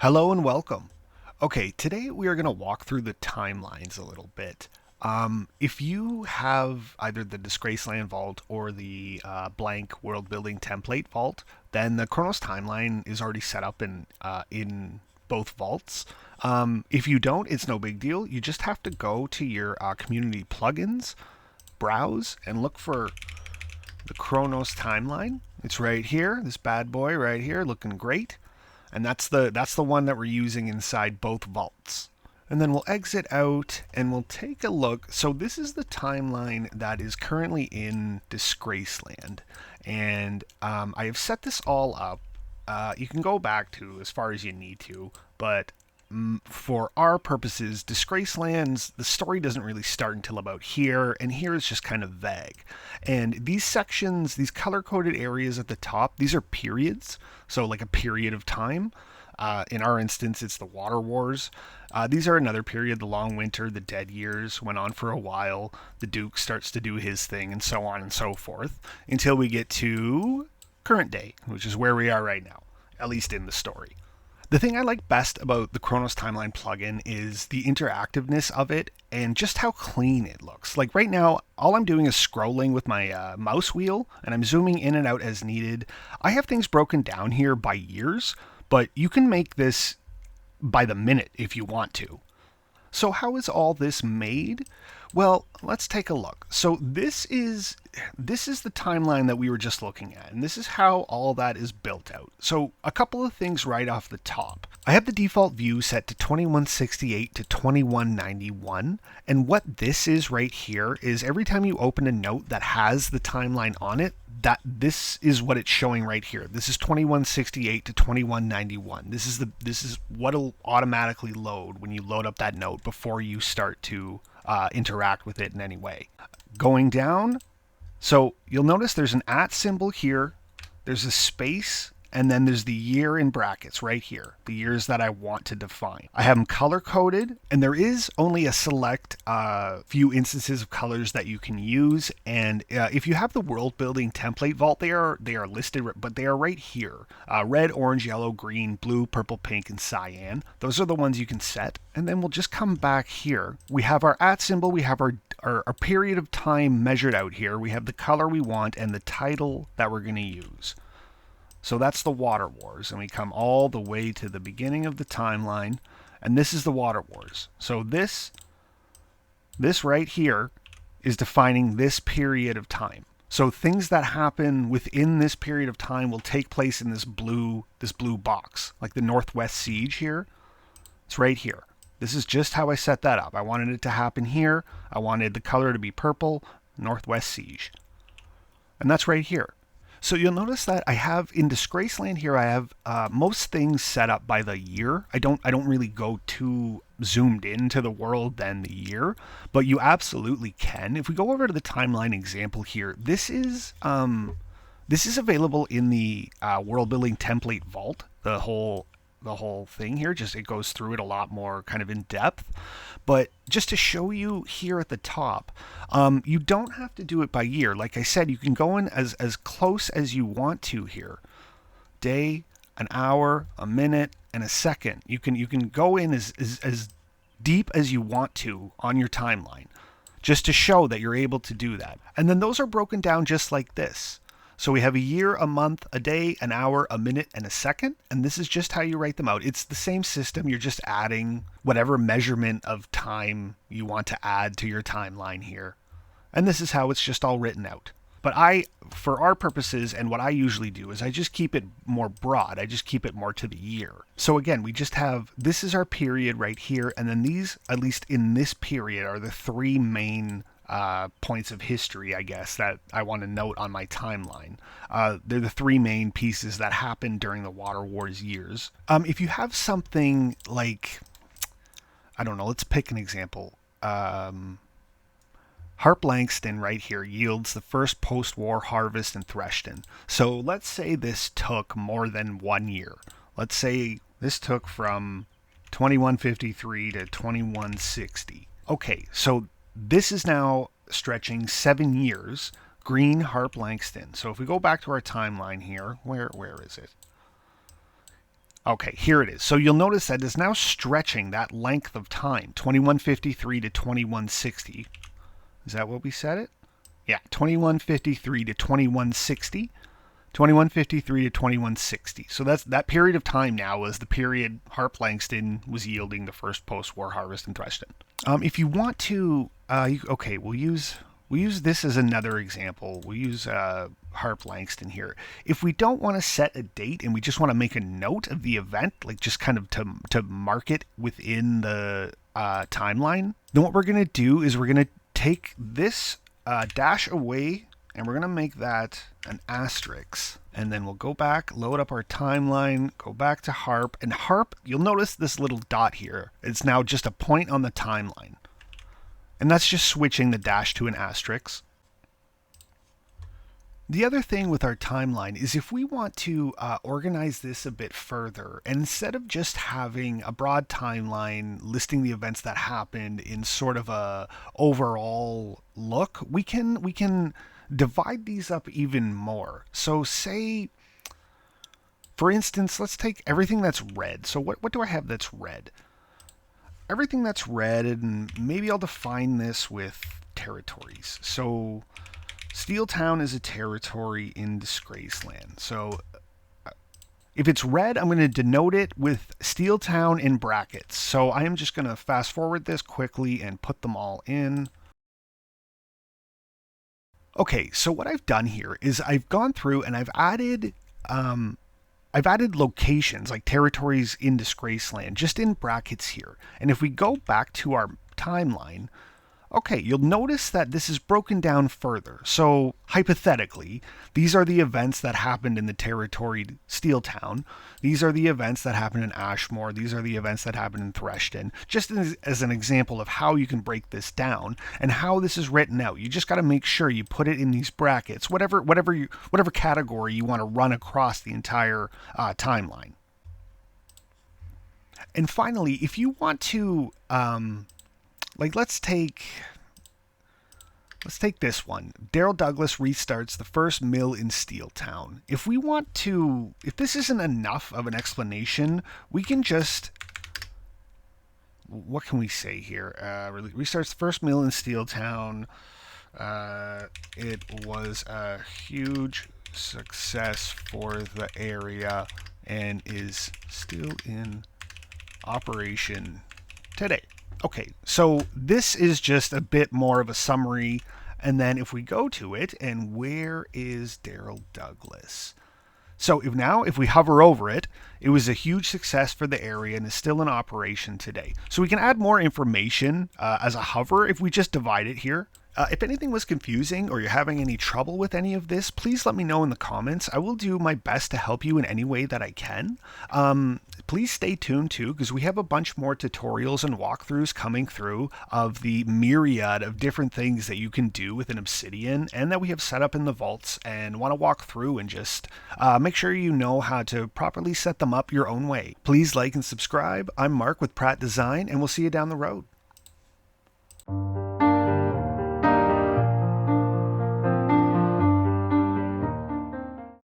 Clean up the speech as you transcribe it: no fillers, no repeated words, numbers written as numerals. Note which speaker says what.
Speaker 1: Hello and welcome. Okay, today we are going to walk through the timelines a little bit. If you have either the Disgraceland Vault or the blank world building template vault, then the Chronos timeline is already set up in both vaults. If you don't, it's no big deal. You just have to go to your community plugins, browse, and look for the Chronos timeline. It's right here, this bad boy right here, looking great. And that's the one that we're using inside both vaults. And then we'll exit out and we'll take a look. So this is the timeline that is currently in Disgraceland. And I have set this all up. You can go back to as far as you need to, but for our purposes, Disgraceland's the story doesn't really start until about here, and here is just kind of vague. And these sections, these color coded areas at the top, these are periods, so like a period of time. In our instance, it's the Water Wars. These are another period, the Long Winter, the Dead Years went on for a while. The Duke starts to do his thing, and so on and so forth, until we get to current day, which is where we are right now, at least in the story. The thing I like best about the Chronos Timeline plugin is the interactiveness of it and just how clean it looks. Like right now, all I'm doing is scrolling with my mouse wheel and I'm zooming in and out as needed. I have things broken down here by years, but you can make this by the minute if you want to. So how is all this made? Well, let's take a look. So this is the timeline that we were just looking at, and this is how all that is built out. So a couple of things right off the top. I have the default view set to 2168 to 2191, and what this is right here is every time you open a note that has the timeline on it, that this is what it's showing right here. This is 2168 to 2191. This is what'll automatically load when you load up that note before you start to interact with it in any way. Going down, so you'll notice there's an @ symbol here, there's a space, and then there's the year in brackets right here, the years that I want to define. I have them color coded, and there is only a select few instances of colors that you can use. And if you have the world building template vault, they are listed, but they are right here: red, orange, yellow, green, blue, purple, pink, and cyan. Those are the ones you can set. And then we'll just come back here. We have our @ symbol, we have our period of time measured out here, we have the color we want, and the title that we're going to use. So that's the Water Wars, and we come all the way to the beginning of the timeline, and this is the Water Wars. So this right here is defining this period of time. So things that happen within this period of time will take place in this blue box, like the Northwest Siege here. It's right here. This is just how I set that up. I wanted it to happen here. I wanted the color to be purple, Northwest Siege. And that's right here. So you'll notice that I have in Disgraceland here, I have most things set up by the year. I don't really go too zoomed into the world than the year, but you absolutely can. If we go over to the timeline example here, this is available in the world building template vault. The whole thing here, just it goes through it a lot more kind of in depth. But just to show you here at the top, you don't have to do it by year. Like I said, you can go in as close as you want to here. Day, an hour, a minute, and a second. You can go in as deep as you want to on your timeline, just to show that you're able to do that. And then those are broken down just like this. So we have a year, a month, a day, an hour, a minute, and a second. And this is just how you write them out. It's the same system. You're just adding whatever measurement of time you want to add to your timeline here. And this is how it's just all written out. But for our purposes, and what I usually do is I just keep it more broad. I just keep it more to the year. So again, we just have, this is our period right here. And then these, at least in this period, are the three main points of history, I guess, that I want to note on my timeline. They're the three main pieces that happened during the Water Wars years. If you have something like, I don't know, let's pick an example. Harp Langston right here yields the first post-war harvest in Thrushton. So let's say this took more than 1 year. Let's say this took from 2153 to 2160. Okay, so this is now stretching 7 years. Green Harp Langston. So if we go back to our timeline here, where is it? Okay, here it is. So you'll notice that it's now stretching that length of time, 2153 to 2160. Is that what we set it? Yeah, 2153 to 2160. 2153 to 2160. So that period of time now was the period Harp Langston was yielding the first post-war harvest in Thrushton. If you want to, okay, we'll use this as another example. We'll use Harp Langston here. If we don't want to set a date and we just want to make a note of the event, like just kind of to mark it within the timeline, then what we're going to do is we're going to take this dash away and we're going to make that an asterisk. And then we'll go back, load up our timeline, go back to Harp. And Harp, you'll notice this little dot here. It's now just a point on the timeline. And that's just switching the dash to an asterisk. The other thing with our timeline is if we want to organize this a bit further, and instead of just having a broad timeline listing the events that happened in sort of a overall look, we can divide these up even more. So say, for instance, let's take everything that's red. So what do I have that's red? Everything that's red, and maybe I'll define this with territories. So Steeltown is a territory in Disgraceland. So if it's red, I'm going to denote it with Steeltown in brackets. So I am just going to fast forward this quickly and put them all in. Okay, so what I've done here is I've gone through and I've added locations like territories in Disgraceland just in brackets here. And if we go back to our timeline, okay, you'll notice that this is broken down further. So hypothetically, these are the events that happened in the territory Steeltown. These are the events that happened in Ashmore. These are the events that happened in Thrushton. Just as an example of how you can break this down and how this is written out. You just got to make sure you put it in these brackets, whatever category you want to run across the entire timeline. And finally, if you want to let's take this one. Daryl Douglas restarts the first mill in Steeltown. If this isn't enough of an explanation, we can just, what can we say here? Restarts the first mill in Steeltown. It was a huge success for the area and is still in operation today. Okay, so this is just a bit more of a summary, and then if we go to it, and where is Daryl Douglas? So if we hover over it, it was a huge success for the area and is still in operation today. So we can add more information as a hover if we just divide it here. If anything was confusing or you're having any trouble with any of this, please let me know in the comments. I will do my best to help you in any way that I can. Please stay tuned too, because we have a bunch more tutorials and walkthroughs coming through of the myriad of different things that you can do with an Obsidian and that we have set up in the vaults, and want to walk through and just make sure you know how to properly set them up your own way. Please like and subscribe. I'm Mark with Pratt Design, and we'll see you down the road.